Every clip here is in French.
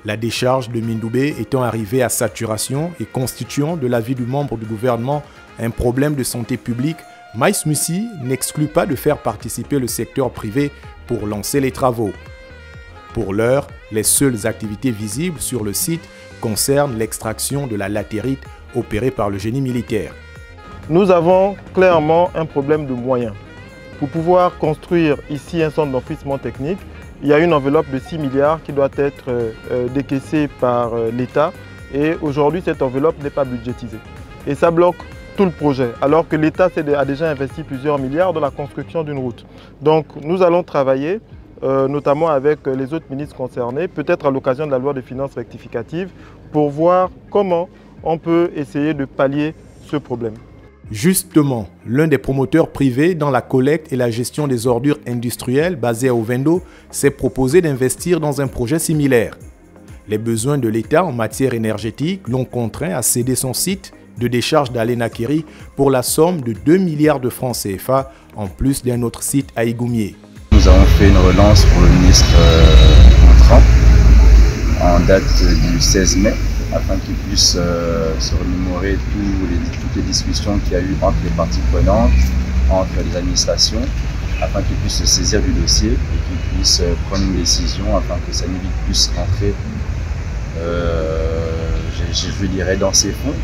La décharge de Mindoubé étant arrivée à saturation et constituant de l'avis du membre du gouvernement un problème de santé publique, Maïs Mussi n'exclut pas de faire participer le secteur privé pour lancer les travaux. Pour l'heure, les seules activités visibles sur le site concernent l'extraction de la latérite opérée par le génie militaire. Nous avons clairement un problème de moyens. Pour pouvoir construire ici un centre d'enfouissement technique, il y a une enveloppe de 6 milliards qui doit être décaissée par l'État et aujourd'hui cette enveloppe n'est pas budgétisée. Et ça bloque tout le projet, alors que l'État a déjà investi plusieurs milliards dans la construction d'une route. Donc nous allons travailler notamment avec les autres ministres concernés, peut-être à l'occasion de la loi de finances rectificative, pour voir comment on peut essayer de pallier ce problème. Justement, l'un des promoteurs privés dans la collecte et la gestion des ordures industrielles basé à Ovendo s'est proposé d'investir dans un projet similaire. Les besoins de l'État en matière énergétique l'ont contraint à céder son site de décharge d'Aléna-Kéry pour la somme de 2 milliards de francs CFA en plus d'un autre site à Igoumié. Nous avons fait une relance pour le ministre entrant en date du 16 mai afin qu'il puisse se remémorer toutes les discussions qu'il y a eu entre les parties prenantes, entre les administrations, afin qu'il puisse se saisir du dossier et qu'il puisse prendre une décision afin que Sanivit puisse rentrer, je dirais, dans ses fonds,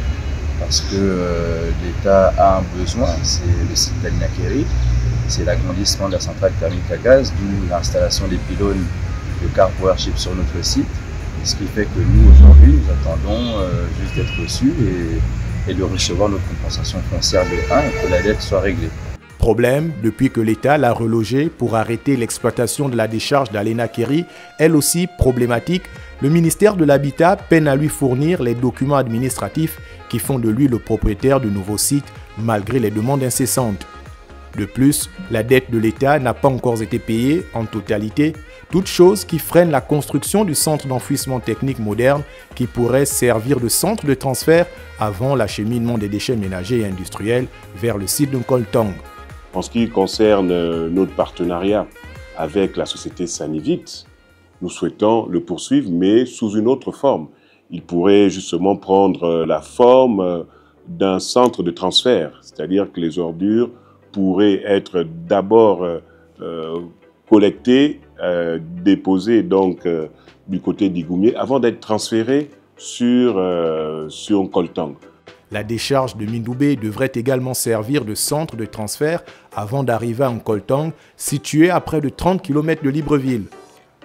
parce que l'État a un besoin, c'est le site d'Aléna-Kéry, c'est l'agrandissement de la centrale thermique à gaz, d'où l'installation des pylônes de car powership sur notre site. Ce qui fait que nous, aujourd'hui, nous attendons juste d'être reçus et de recevoir notre compensation foncière de 1 et que la dette soit réglée. Problème, depuis que l'État l'a relogé pour arrêter l'exploitation de la décharge d'Aléna-Kéry, elle aussi problématique, le ministère de l'Habitat peine à lui fournir les documents administratifs qui font de lui le propriétaire du nouveau site, malgré les demandes incessantes. De plus, la dette de l'État n'a pas encore été payée en totalité, toute chose qui freine la construction du centre d'enfouissement technique moderne qui pourrait servir de centre de transfert avant l'acheminement des déchets ménagers et industriels vers le site de Nkoltong. En ce qui concerne notre partenariat avec la société Sanivit, nous souhaitons le poursuivre, mais sous une autre forme. Il pourrait justement prendre la forme d'un centre de transfert, c'est-à-dire que les ordures pourraient être d'abord collectées, déposées donc du côté d'Igoumié avant d'être transférées sur Nkoltong. La décharge de Mindoubé devrait également servir de centre de transfert avant d'arriver à Nkoltong, situé à près de 30 km de Libreville.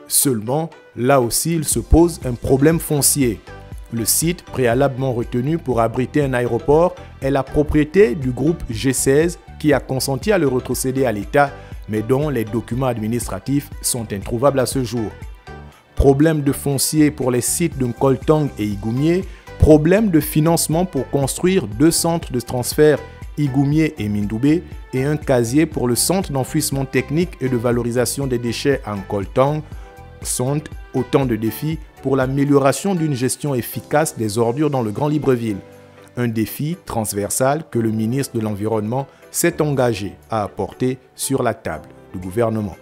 Seulement, là aussi, il se pose un problème foncier. Le site, préalablement retenu pour abriter un aéroport, est la propriété du groupe G16 qui a consenti à le retrocéder à l'État, mais dont les documents administratifs sont introuvables à ce jour. Problème de foncier pour les sites de Nkoltong et Igoumié, problème de financement pour construire 2 centres de transfert Igoumié et Mindoubé et un casier pour le centre d'enfouissement technique et de valorisation des déchets à Nkoltong sont autant de défis pour l'amélioration d'une gestion efficace des ordures dans le Grand Libreville. Un défi transversal que le ministre de l'Environnement s'est engagé à apporter sur la table du gouvernement.